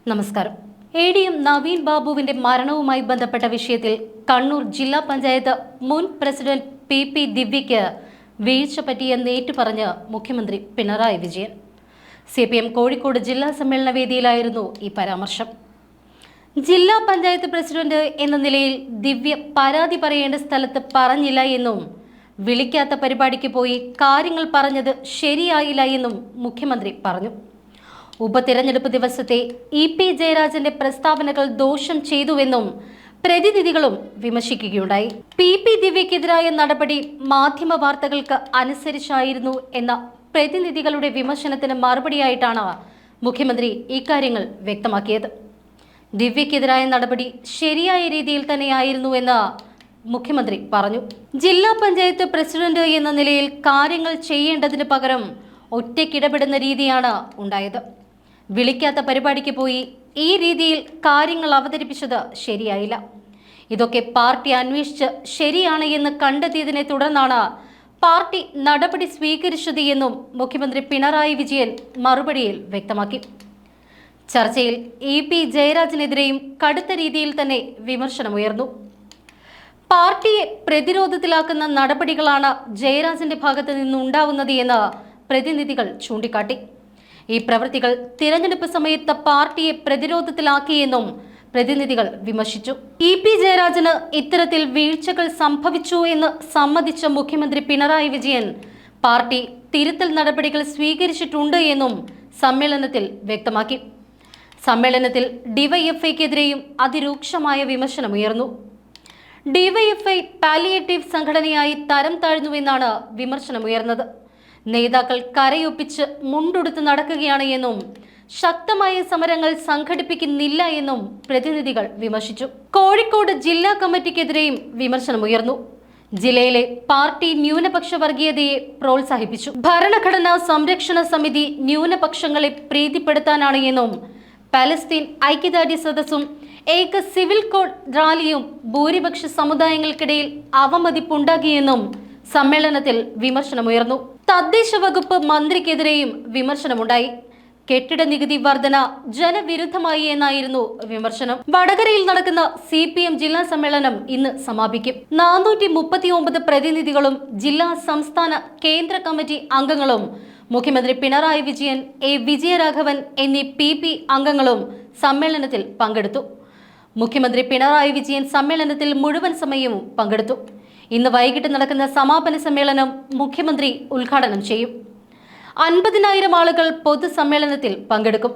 നമസ്കാരം. എ.ഡി.എം. നവീൻ ബാബുവിന്റെ മരണവുമായി ബന്ധപ്പെട്ട വിഷയത്തിൽ കണ്ണൂർ ജില്ലാ പഞ്ചായത്ത് മുൻ പ്രസിഡന്റ് പി ദിവ്യയ്ക്ക് വീഴ്ച പറ്റിയെന്ന് ഏറ്റുപറഞ്ഞ് മുഖ്യമന്ത്രി പിണറായി വിജയൻ. CPM കോഴിക്കോട് ജില്ലാ സമ്മേളന വേദിയിലായിരുന്നു ഈ പരാമർശം. ജില്ലാ പഞ്ചായത്ത് പ്രസിഡന്റ് എന്ന നിലയിൽ ദിവ്യ പരാതി പറയേണ്ട സ്ഥലത്ത് പറഞ്ഞില്ല എന്നും വിളിക്കാത്ത പരിപാടിക്ക് പോയി കാര്യങ്ങൾ പറഞ്ഞത് ശരിയായില്ല എന്നും മുഖ്യമന്ത്രി പറഞ്ഞു. ഉപതെരഞ്ഞെടുപ്പ് ദിവസത്തെ EP ജയരാജന്റെ പ്രസ്താവനകൾ ദോഷം ചെയ്തുവെന്നും പ്രതിനിധികളും വിമർശിക്കുകയുണ്ടായി. PP ദിവ്യക്കെതിരായ നടപടി മാധ്യമ വാർത്തകൾക്ക് അനുസരിച്ചായിരുന്നു എന്ന പ്രതിനിധികളുടെ വിമർശനത്തിന് മറുപടിയായിട്ടാണ് മുഖ്യമന്ത്രി ഇക്കാര്യങ്ങൾ വ്യക്തമാക്കിയത്. ദിവ്യക്കെതിരായ നടപടി ശരിയായ രീതിയിൽ തന്നെയായിരുന്നുവെന്ന് മുഖ്യമന്ത്രി പറഞ്ഞു. ജില്ലാ പഞ്ചായത്ത് പ്രസിഡന്റ് എന്ന നിലയിൽ കാര്യങ്ങൾ ചെയ്യേണ്ടതിന് പകരം ഒറ്റയ്ക്കിടപെടുന്ന രീതിയാണ് ഉണ്ടായത്. വിളിക്കാത്ത പരിപാടിക്ക് പോയി ഈ രീതിയിൽ കാര്യങ്ങൾ അവതരിപ്പിച്ചത് ശരിയായില്ല. ഇതൊക്കെ പാർട്ടി അന്വേഷിച്ച് ശരിയാണ് എന്ന് കണ്ടെത്തിയതിനെ തുടർന്നാണ് പാർട്ടി നടപടി സ്വീകരിച്ചത് എന്നും മുഖ്യമന്ത്രി പിണറായി വിജയൻ മറുപടിയിൽ വ്യക്തമാക്കി. ചർച്ചയിൽ EP ജയരാജനെതിരെയും കടുത്ത രീതിയിൽ തന്നെ വിമർശനമുയർന്നു. പാർട്ടിയെ പ്രതിരോധത്തിലാക്കുന്ന നടപടികളാണ് ജയരാജന്റെ ഭാഗത്ത് നിന്നുണ്ടാവുന്നത് എന്ന് പ്രതിനിധികൾ ചൂണ്ടിക്കാട്ടി. ഈ പ്രവൃത്തികൾ തിരഞ്ഞെടുപ്പ് സമയത്ത് പാർട്ടിയെ പ്രതിരോധത്തിലാക്കിയെന്നും പ്രതിനിധികൾ വിമർശിച്ചു. EP ജയരാജന് ഇത്തരത്തിൽ വീഴ്ചകൾ സംഭവിച്ചു എന്ന് സമ്മതിച്ച മുഖ്യമന്ത്രി പിണറായി വിജയൻ പാർട്ടി തിരുത്തൽ നടപടികൾ സ്വീകരിച്ചിട്ടുണ്ട് എന്നും സമ്മേളനത്തിൽ വ്യക്തമാക്കി. സമ്മേളനത്തിൽ DYFIക്കെതിരെയും അതിരൂക്ഷമായ വിമർശനമുയർന്നു. DYFI പാലിയേറ്റീവ് സംഘടനയായി തരം താഴ്ന്നുവെന്നാണ് വിമർശനമുയർന്നത്. നേതാക്കൾ കരയൊപ്പിച്ച് മുണ്ടുടുത്ത് നടക്കുകയാണ് എന്നും ശക്തമായ സമരങ്ങൾ സംഘടിപ്പിക്കുന്നില്ല എന്നും പ്രതിനിധികൾ വിമർശിച്ചു. കോഴിക്കോട് ജില്ലാ കമ്മിറ്റിക്കെതിരെയും വിമർശനമുയർന്നു. ജില്ലയിലെ പാർട്ടി ന്യൂനപക്ഷ വർഗീയതയെ പ്രോത്സാഹിപ്പിച്ചു. ഭരണഘടനാ സംരക്ഷണ സമിതി ന്യൂനപക്ഷങ്ങളെ പ്രീതിപ്പെടുത്താനാണ് എന്നും പലസ്തീൻ ഐക്യദാർഢ്യ സദസ്സും ഏക സിവിൽ കോഡ് റാലിയും ഭൂരിപക്ഷ സമുദായങ്ങൾക്കിടയിൽ അവമതിപ്പുണ്ടാക്കിയെന്നും സമ്മേളനത്തിൽ വിമർശനമുയർന്നു. തദ്ദേശ വകുപ്പ് മന്ത്രിക്കെതിരെയും വിമർശനമുണ്ടായി. കെട്ടിട നികുതി വർധന ജനവിരുദ്ധമായി എന്നായിരുന്നു വിമർശനം. വടകരയിൽ നടക്കുന്ന CPM ജില്ലാ സമ്മേളനം ഇന്ന് സമാപിക്കും. 439 പ്രതിനിധികളും ജില്ലാ സംസ്ഥാന കേന്ദ്ര കമ്മിറ്റി അംഗങ്ങളും മുഖ്യമന്ത്രി പിണറായി വിജയൻ, A വിജയരാഘവൻ എന്നീ PP അംഗങ്ങളും സമ്മേളനത്തിൽ പങ്കെടുത്തു. മുഖ്യമന്ത്രി പിണറായി വിജയൻ സമ്മേളനത്തിൽ മുഴുവൻ സമയവും പങ്കെടുത്തു. ഇന്ന് വൈകിട്ട് നടക്കുന്ന സമാപന സമ്മേളനം മുഖ്യമന്ത്രി ഉദ്ഘാടനം ചെയ്യും. 50,000 ആളുകൾ പൊതുസമ്മേളനത്തിൽ പങ്കെടുക്കും.